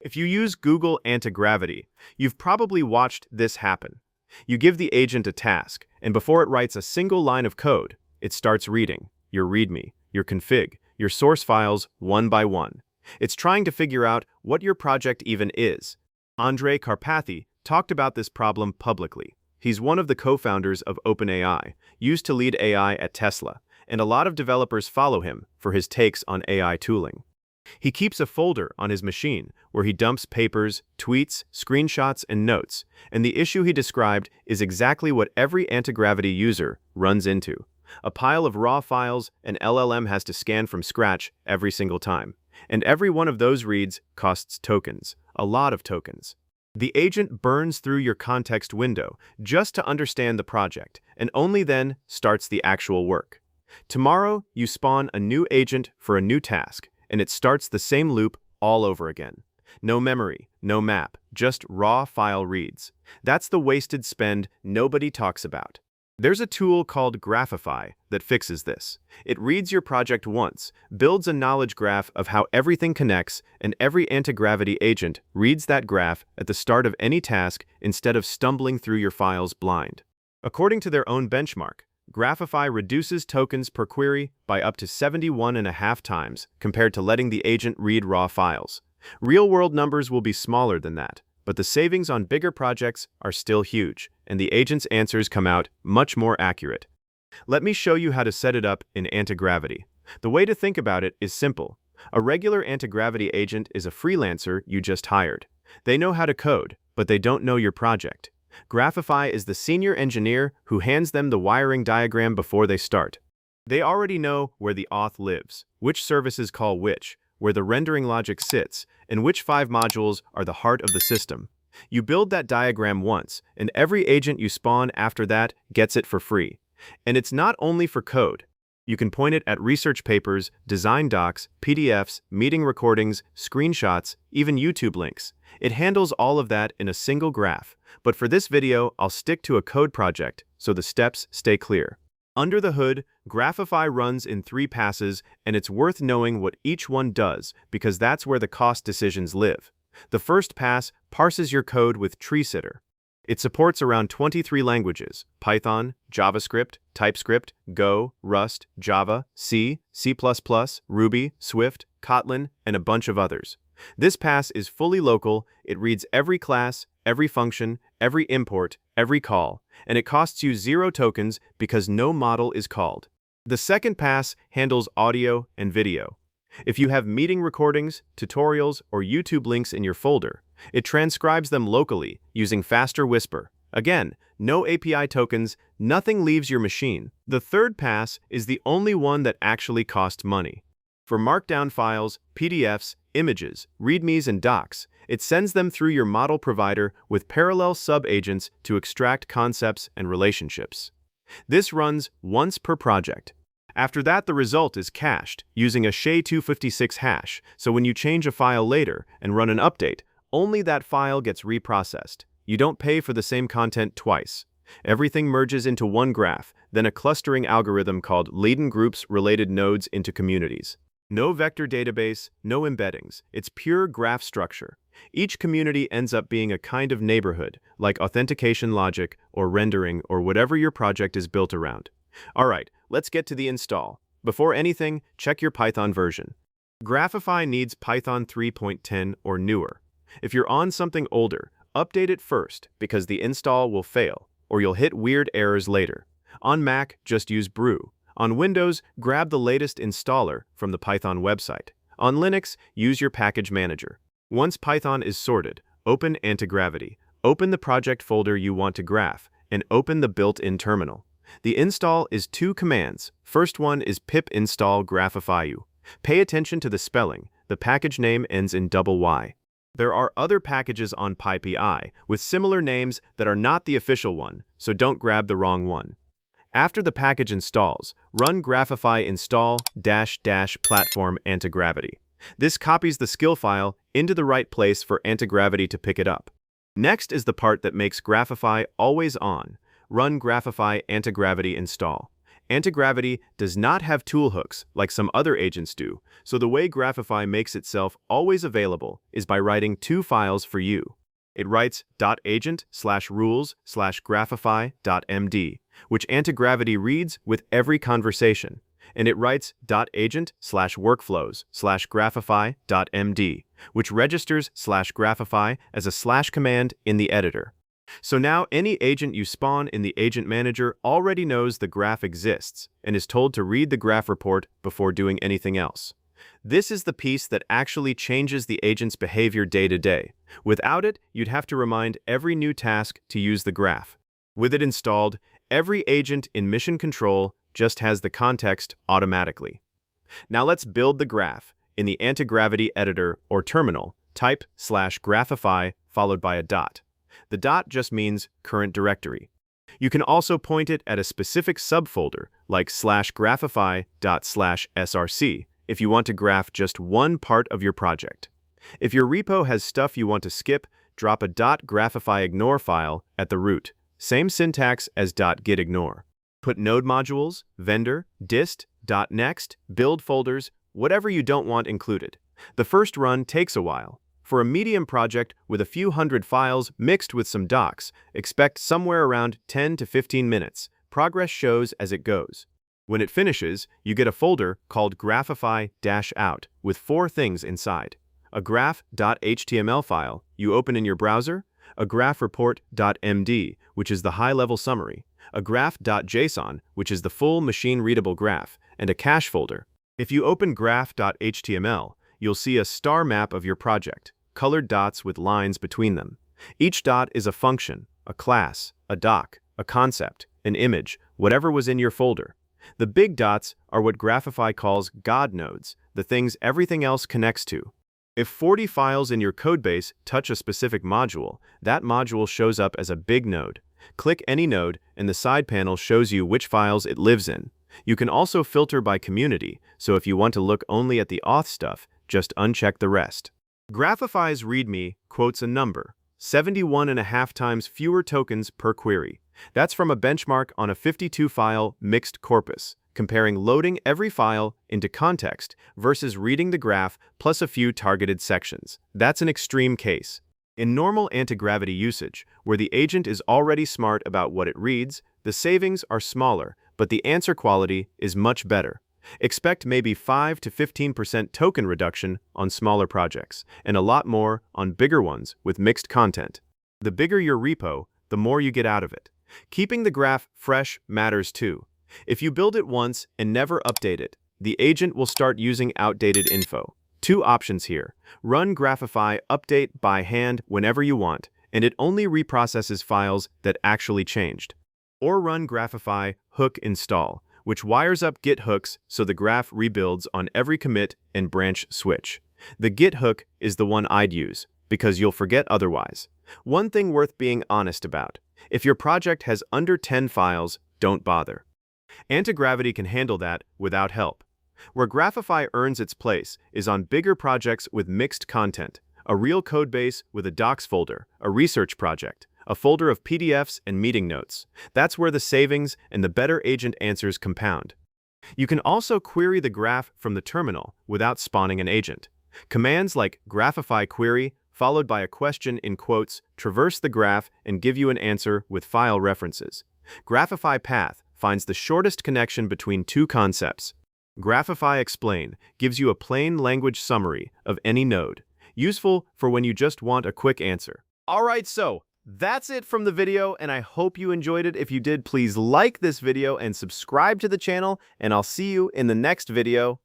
If you use Google Antigravity, you've probably watched this happen. You give the agent a task, and before it writes a single line of code, it starts reading your README, your config, your source files one by one. It's trying to figure out what your project even is. Andrej Karpathy talked about this problem publicly. He's one of the co-founders of OpenAI, used to lead AI at Tesla, and a lot of developers follow him for his takes on AI tooling. He keeps a folder on his machine where he dumps papers, tweets, screenshots, and notes, and the issue he described is exactly what every antigravity user runs into. A pile of raw files an LLM has to scan from scratch every single time, and every one of those reads costs tokens, a lot of tokens. The agent burns through your context window just to understand the project, and only then starts the actual work. Tomorrow, you spawn a new agent for a new task, and it starts the same loop all over again. No memory, no map, just raw file reads. That's the wasted spend nobody talks about. There's a tool called Graphify that fixes this. It reads your project once, builds a knowledge graph of how everything connects, and every antigravity agent reads that graph at the start of any task instead of stumbling through your files blind. According to their own benchmark, Graphify reduces tokens per query by up to 71.5 times compared to letting the agent read raw files. Real-world numbers will be smaller than that, but the savings on bigger projects are still huge, and the agent's answers come out much more accurate. Let me show you how to set it up in Antigravity. The way to think about it is simple. A regular antigravity agent is a freelancer you just hired. They know how to code, but they don't know your project. Graphify is the senior engineer who hands them the wiring diagram before they start. They already know where the auth lives, which services call which, where the rendering logic sits, and which 5 modules are the heart of the system. You build that diagram once, and every agent you spawn after that gets it for free. And it's not only for code. You can point it at research papers, design docs, PDFs, meeting recordings, screenshots, even YouTube links. It handles all of that in a single graph. But for this video, I'll stick to a code project so the steps stay clear. Under the hood, Graphify runs in 3 passes, and it's worth knowing what each one does because that's where the cost decisions live. The first pass parses your code with TreeSitter. It supports around 23 languages: Python, JavaScript, TypeScript, Go, Rust, Java, C, C++, Ruby, Swift, Kotlin, and a bunch of others. This pass is fully local. It reads every class, every function, every import, every call, and it costs you 0 tokens because no model is called. The second pass handles audio and video. If you have meeting recordings, tutorials, or YouTube links in your folder, it transcribes them locally using faster Whisper. Again, no API tokens, nothing leaves your machine. The third pass is the only one that actually costs money. For markdown files, PDFs, images, READMEs, and docs, it sends them through your model provider with parallel sub-agents to extract concepts and relationships. This runs once per project. After that, the result is cached using a SHA-256 hash, so when you change a file later and run an update, only that file gets reprocessed. You don't pay for the same content twice. Everything merges into one graph, then a clustering algorithm called laden groups related nodes into communities. No vector database, no embeddings. It's pure graph structure. Each community ends up being a kind of neighborhood, like authentication logic or rendering or whatever your project is built around. All right, let's get to the install. Before anything, check your Python version. Graphify needs Python 3.10 or newer. If you're on something older, update it first because the install will fail, or you'll hit weird errors later. On Mac, just use Brew. On Windows, grab the latest installer from the Python website. On Linux, use your package manager. Once Python is sorted, open Antigravity. Open the project folder you want to graph, and open the built-in terminal. The install is 2 commands. First one is pip install Graphify. Pay attention to the spelling. The package name ends in double Y. There are other packages on PyPI with similar names that are not the official one, so don't grab the wrong one. After the package installs, run Graphify install -- platform Antigravity. This copies the skill file into the right place for Antigravity to pick it up. Next is the part that makes Graphify always on. Run Graphify Antigravity install. Antigravity does not have toolhooks like some other agents do, so the way Graphify makes itself always available is by writing two files for you. It writes .agent/rules/graphify.md, which Antigravity reads with every conversation, and it writes .agent/workflows/graphify.md, which registers /graphify as a slash command in the editor. So now any agent you spawn in the agent manager already knows the graph exists and is told to read the graph report before doing anything else. This is the piece that actually changes the agent's behavior day to day. Without it, you'd have to remind every new task to use the graph. With it installed, every agent in mission control just has the context automatically. Now let's build the graph. In the Antigravity editor or terminal, type /graphify followed by a dot. The dot just means current directory. You can also point it at a specific subfolder like /graphify./src if you want to graph just one part of your project. If your repo has stuff you want to skip, drop a .graphify_ignore file at the root. Same syntax as .gitignore. Put node modules, vendor, dist, .next, build folders, whatever you don't want included. The first run takes a while. For a medium project with a few hundred files mixed with some docs, expect somewhere around 10 to 15 minutes. Progress shows as it goes. When it finishes, you get a folder called Graphify-out with 4 things inside. A graph.html file you open in your browser, a graph-report.md, which is the high-level summary, a graph.json, which is the full machine-readable graph, and a cache folder. If you open graph.html, you'll see a star map of your project, colored dots with lines between them. Each dot is a function, a class, a doc, a concept, an image, whatever was in your folder. The big dots are what Graphify calls God nodes, the things everything else connects to. If 40 files in your codebase touch a specific module, that module shows up as a big node. Click any node, and the side panel shows you which files it lives in. You can also filter by community, so if you want to look only at the auth stuff, just uncheck the rest. Graphify's README quotes a number, 71.5 times fewer tokens per query. That's from a benchmark on a 52-file mixed corpus, comparing loading every file into context versus reading the graph plus a few targeted sections. That's an extreme case. In normal anti-gravity usage, where the agent is already smart about what it reads, the savings are smaller, but the answer quality is much better. Expect maybe 5 to 15% token reduction on smaller projects, and a lot more on bigger ones with mixed content. The bigger your repo, the more you get out of it. Keeping the graph fresh matters too. If you build it once and never update it, the agent will start using outdated info. 2 options here. Run Graphify update by hand whenever you want, and it only reprocesses files that actually changed. Or run Graphify hook install, which wires up Git hooks so the graph rebuilds on every commit and branch switch. The Git hook is the one I'd use, because you'll forget otherwise. One thing worth being honest about. If your project has under 10 files, don't bother. Antigravity can handle that without help. Where Graphify earns its place is on bigger projects with mixed content, a real codebase with a docs folder, a research project, a folder of PDFs and meeting notes. That's where the savings and the better agent answers compound. You can also query the graph from the terminal without spawning an agent. Commands like Graphify query, followed by a question in quotes, traverse the graph and give you an answer with file references. Graphify path finds the shortest connection between 2 concepts. Graphify explain gives you a plain language summary of any node, useful for when you just want a quick answer. Alright, so that's it from the video, and I hope you enjoyed it. If you did, please like this video and subscribe to the channel, and I'll see you in the next video.